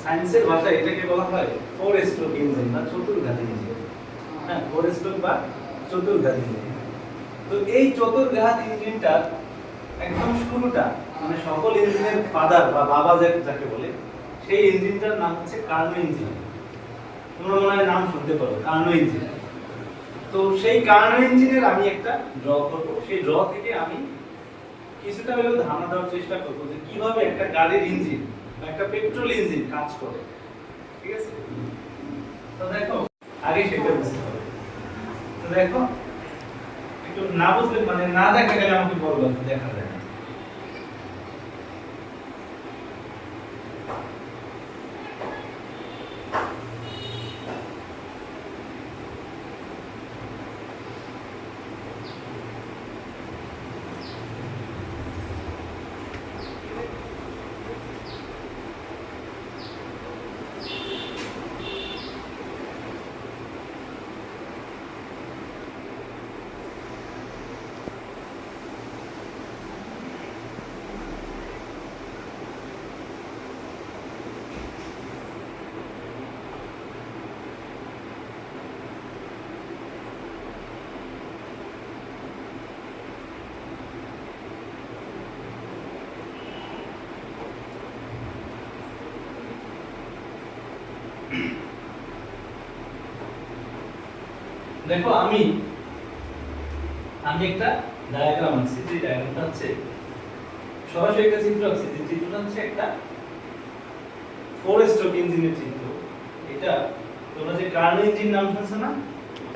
সায়েন্সের ভাষায় এটাকে বলা হয় ফোর স্ট্রোক ইঞ্জিন বা চতুর্ঘাতী ইঞ্জিন। হ্যাঁ, ফোর স্ট্রোক বা চতুর্ঘাতী ইঞ্জিন। তো এই চতুর্ঘাত ইঞ্জিনটার একদম শুরুটা মানে সকল ইঞ্জিনের ফাদার বা বাবা যাকে বলে সেই ইঞ্জিনটার নাম হচ্ছে কার্নো ইঞ্জিন। তোমরা মনে হয় নাম শুনতে পারো, কার্নো ইঞ্জিন। তো সেই কার্নো ইঞ্জিনের আমি একটা ড্র করবো, সেই ড্র থেকে আমি কিছুটা হলেও ধারণা দেওয়ার চেষ্টা করবো যে কিভাবে একটা গাড়ির ইঞ্জিন বা একটা পেট্রোল ইঞ্জিন কাজ করে। ঠিক আছে, তো দেখো আগে সেটা বুঝতে হবে। তো দেখো একটু না বুঝলে মানে না দেখা গেলে আমাকে বলবো, দেখা যায় না। দেখো আমি একটা ডায়াগ্রাম আঁকছি, যে ডায়াগ্রামটা হচ্ছে সরাসরি একটা চিত্র আঁকছি, যে চিত্রটা হচ্ছে একটা ফোর স্ট্রোক ইঞ্জিনের চিত্র। এটা তোমরা যে কার্নো ইঞ্জিন নাম শুনছো না,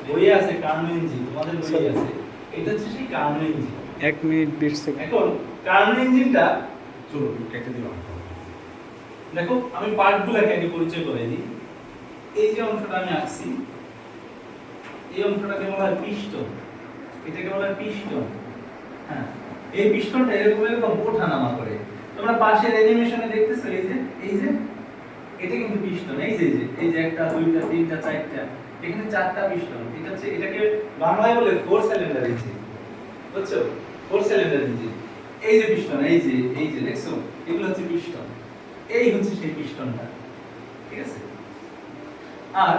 বইয়ে আছে কার্নো ইঞ্জিন, তোমাদের বইয়ে আছে, এটা হচ্ছে সেই কার্নো ইঞ্জিন। 1 minute 20 second. এখন কার্নো ইঞ্জিনটা চলো কেটে দিলাম। দেখো আমি পার্টগুলোকে আগে পরিচয় করে দিই। এই যে অংশটা আমি আঁকছি, এই অংশটাকে বলা হয় পিস্টন, এটাকে বলা হয় পিস্টন। হ্যাঁ, এই পিস্টনটা এরকম এরকম ওঠানামা করে। তোমরা পাশের অ্যানিমেশনে দেখতেছো, এই যে এটা কিন্তু পিস্টন, এই যে একটা দুইটা তিনটা চারটা, এখানে চারটা পিস্টন। এটা হচ্ছে, এটাকে বাংলায় বলে ফোর সিলিন্ডার ইঞ্জিন, বুঝছো? Four cylinder engine. এই যে পিস্টন, এই যে দেখছো, এগুলো হচ্ছে পিস্টন। এই হচ্ছে সেই পিস্টনটা, ঠিক আছে? আর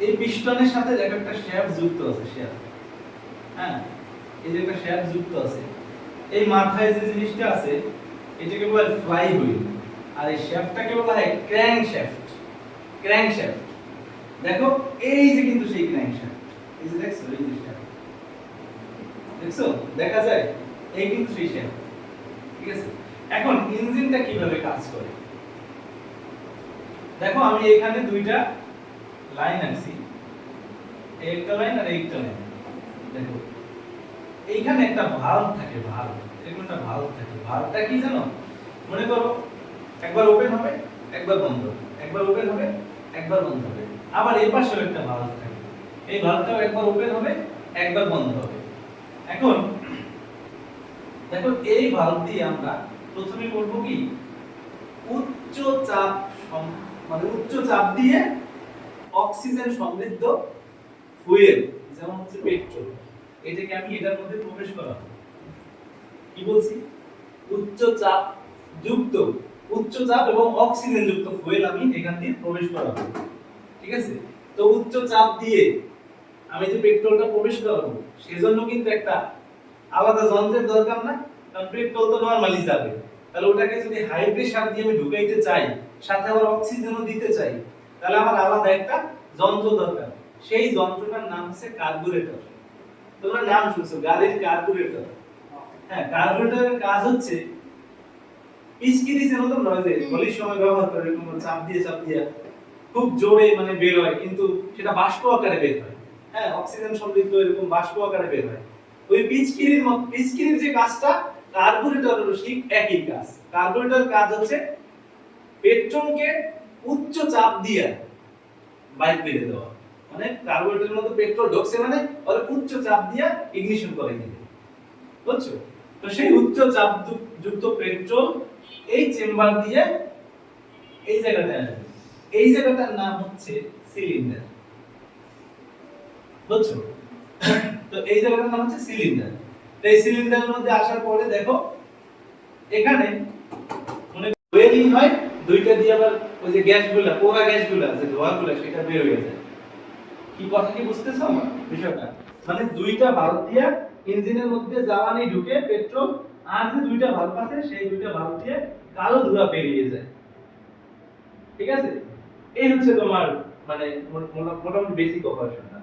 এই পিস্টনের সাথে দেখো একটা শ্যাফট যুক্ত আছে, শ্যাফট। হ্যাঁ, এই যে একটা শ্যাফট যুক্ত আছে। এই মাথায় যে জিনিসটা আছে এটাকে বলা হয় ফ্লাই হুইল, আর এই শ্যাফটটাকে বলা হয় ক্র্যাঙ্ক শ্যাফট। ক্র্যাঙ্ক শ্যাফট দেখো, এই যে কিন্তু সেই ক্র্যাঙ্ক শ্যাফট, এই যে দেখছো, এই যে শ্যাফট দেখছো, দেখা যায়, এই কিন্তু সেই শ্যাফট, ঠিক আছে? এখন ইঞ্জিনটা কিভাবে কাজ করে দেখো, আমি এখানে দুইটা লাইন আনছি, একটা লাইন আর একটা লাইন। দেখো এইখানে একটা ভালভ থাকে, ভালভ, এরকম একটা ভালভ থাকে। ভালভটা কি জানো? মনে করো একবার ওপেন হবে একবার বন্ধ হবে, একবার ওপেন হবে একবার বন্ধ হবে। আবার এই পাশেও একটা ভালভ থাকে, এই ভালভটাও একবার ওপেন হবে একবার বন্ধ হবে। এখন দেখো এই ভালভ দিয়ে আমরা প্রথমে করব কি, উচ্চ চাপ মানে উচ্চ চাপ দিয়ে অক্সিজেন সমৃদ্ধ ফুয়েল, যেমন হচ্ছে পেট্রোল, এটাকে আমি এটার মধ্যে প্রবেশ করাবো। কি বলছি? উচ্চ চাপ এবং অক্সিজেন যুক্ত ফুয়েল আমি এখান দিয়ে প্রবেশ করাবো, ঠিক আছে? তো উচ্চ চাপ দিয়ে আমি যে পেট্রোলটা প্রবেশ করাবো, সেজন্য কিন্তু একটা আলাদা যন্ত্রের দরকার না, কারণ পেট্রোল তো নরমালি যাবে। তাহলে ওটাকে যদি হাই প্রেসার দিয়ে আমি ঢুকাইতে চাই, সাথে আবার অক্সিজেনও দিতে চাই, তাহলে আমার আলাদা একটা যন্ত্র দরকার। সেই যন্ত্রটার নাম হচ্ছে কার্বুরেটর। তোমরা নাম শুনছো, গাড়ির কার্বুরেটর। হ্যাঁ, কার্বুরেটরের কাজ হচ্ছে পিচকিরি যেন তো নয় যে গলির সময় ব্যবহার করে, এরকম চাপ দিয়ে খুব জোরে মানে বের হয়, কিন্তু সেটা বাষ্প আকারে বের হয়। হ্যাঁ, অক্সিজেন সমৃদ্ধ এরকম বাষ্প আকারে বের হয়। ওই পিচকিরির যে কাজটা, কার্বুরেটরেরও ঠিক একই কাজ। কার্বুরেটরের কাজ হচ্ছে পেট্রোলকে উচ্চ চাপ দিয়ে বাইর করে দেওয়া। মানে কার্বুরেটরের মধ্যে পেট্রোল ঢুকছে মানে ওরে উচ্চ চাপ দিয়ে ইগনিশন করে দিবে, বুঝছো? তো সেই উচ্চ চাপ যুক্ত পেট্রোল এই চেম্বার দিয়ে এই জায়গাটায় আসবে। এই জায়গাটার নাম হচ্ছে সিলিন্ডার, বুঝছো? তো এই জায়গাটার নাম হচ্ছে সিলিন্ডার। তো এই সিলিন্ডারের মধ্যে আসার পরে দেখো এখানে মানে ওয়েলিং হয় দুইটা দিয়ে আবার ওই যে গ্যাসগুলা পোড়া গ্যাসগুলা যে ধোঁয়াগুলা সেটা বের হয়ে যায়। কি কথা কি বুঝতেছো আমার বিষয়টা? মানে দুইটা ভালভ দিয়া ইঞ্জিনের মধ্যে জ্বালানি ঢুকে পেট্রোল, আর যে দুইটা ভালভ আছে সেই দুইটা ভালভ দিয়ে কালো ধোঁয়া বেরিয়ে যায়। ঠিক আছে, এই হচ্ছে তোমার মানে মোটামুটি বেসিক অপারেশনটা।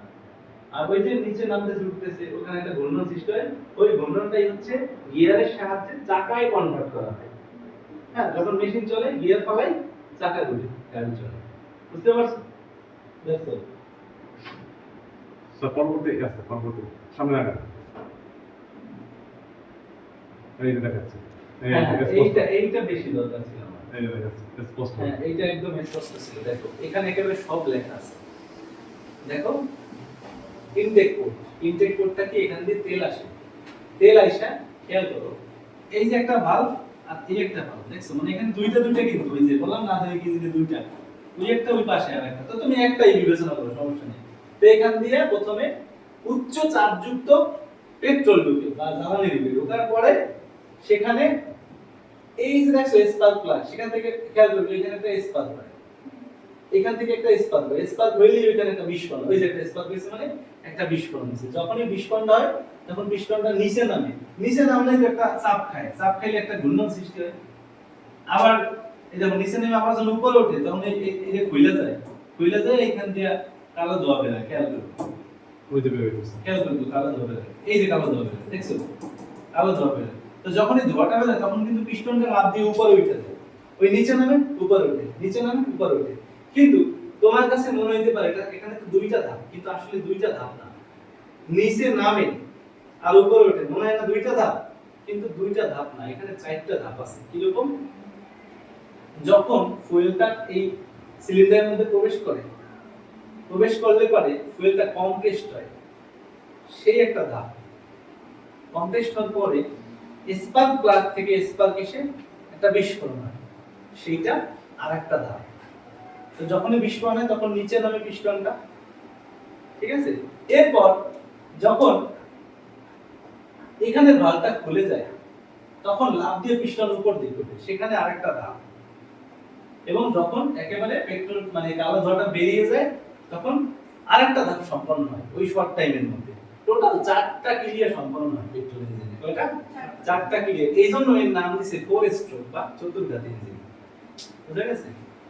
আর ওই যে নিচে নামতে উঠতেছে ওখানে একটা ঘূর্ণন সৃষ্টি হয়, ওই ঘূর্ণনটাই হচ্ছে গিয়ারের সাহায্যে চাকায় কনভার্ট করা হয়। হ্যাঁ, যখন মেশিন চলে গিয়ার ফলাই চাকা ঘুরে গাড়ি চলে। বুঝতে পারছো? দেখো স্যার পরবর্তী আছে পরবর্তী সামনে রাখা এই যে দেখাচ্ছে হ্যাঁ, এইটা বেশি দরকার ছিল আমার। এই যে দেখাচ্ছে স্পষ্ট হ্যাঁ, এইটা একদম স্পষ্ট ছিল। দেখো এখানে একেবারে সব লেখা আছে। দেখো ইনটেক পোর্টটা কি এখান দিয়ে তেল আসে, তেল আইসা খেয়াল করো এই যে একটা ভালভ আর এই একটা ভালভ দেখছো, মানে এখানে দুইটা কিন্তু ওই যে বললাম না দুই কেজিতে দুইটা, ওই একটা ওই পাশে আর একটা, তো তুমি একটাই বিবেচনা করো সমস্যা নেই। তো এখান দিয়ে প্রথমে উচ্চ চাপযুক্ত পেট্রোল ঢুকে বা জ্বালানি ঢুকে, ঢোকার পরে সেখানে এই যে দেখছো স্পার্ক প্লাগ, সেখান থেকে খেয়াল করবে এখানে একটা স্পার্ক হয়, এখান থেকে একটা স্পার্ক হয়, স্পার্ক হইলেই ওইখানে একটা বিস্ফোরণ, ওই যে একটা স্পার্ক হইছে মানে একটা বিস্ফোরণ হইছে। যখনই বিস্ফোরণ হয় তখন বিস্ফোরণটা নিচে নামে, নিচে নামলে একটা চাপ খায়, চাপ খাইলে একটা ঘূর্ণন সৃষ্টি হয়। আবার এই যখন নিচে নেমে আবার যখন উপরে ওঠে তখন এই যে খুইলা যায় এখান দিয়ে কালো ধোঁয়া বের হয়। খেয়াল করো ওই যে বের হইছে খেয়াল করো কালো ধোঁয়া বের হয়, এই যে কালো ধোঁয়া বের হয় দেখছো, কালো ধোঁয়া বের হয়। তো যখনই ধোঁয়াটা বের হয় তখন কিন্তু পিস্টনটা লাফ দিয়ে উপরে উঠে যায়, ওই নিচে নামে উপরে ওঠে, নিচে নামে উপরে ওঠে। কিন্তু তোমার কাছে মনে হইতে পারে এটা এখানে তো দুইটা ধাপ, কিন্তু আসলে দুইটা ধাপ না, নিচে নামে আর উপরে ওঠে, মনে হয় না দুইটা ধাপ, কিন্তু দুইটা ধাপ না, এখানে চারটা ধাপ আছে। কি রকম? যখন ফুয়েলটা এই সিলিন্ডারের মধ্যে প্রবেশ করলে পারে ফুয়েলটা কমপ্রেসড হয়, সেই একটা ধাপ। কমপ্রেসড হওয়ার পরে স্পার্ক প্লাগ থেকে স্পার্ক এসে একটা বিস্ফোরণ হয়, সেইটা আরেকটা ধাপ। তো যখনই বিস্ফোরণ হয় তখন নিচে নামে পিস্টনটা, ঠিক আছে। এরপর যখন এখানে ভালভটা খুলে যায় তখন লাফ দিয়ে পিস্টন উপর দিকে ওঠে, সেখানে আরেকটা ধাপ। এবং যখন একেবারে পেট্রোল মানে কালো ধোঁয়াটা বেরিয়ে যায় তখন আরেকটা ধাপ সম্পন্ন হয় ওই শর্ট টাইমের মধ্যে। টোটাল 4টা ক্রিয়া সম্পন্ন হয় পেট্রোল ইঞ্জিনে। কয়টা? 4টা ক্রিয়া। এইজন্য এর নাম দিয়েছে 4 স্ট্রোক বা চতুর্ঘাত ইঞ্জিন। বুঝা গেছে?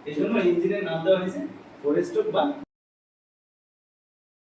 এইজন্য এই ইঞ্জিনের নাম দেওয়া হয়েছে 4 স্ট্রোক বা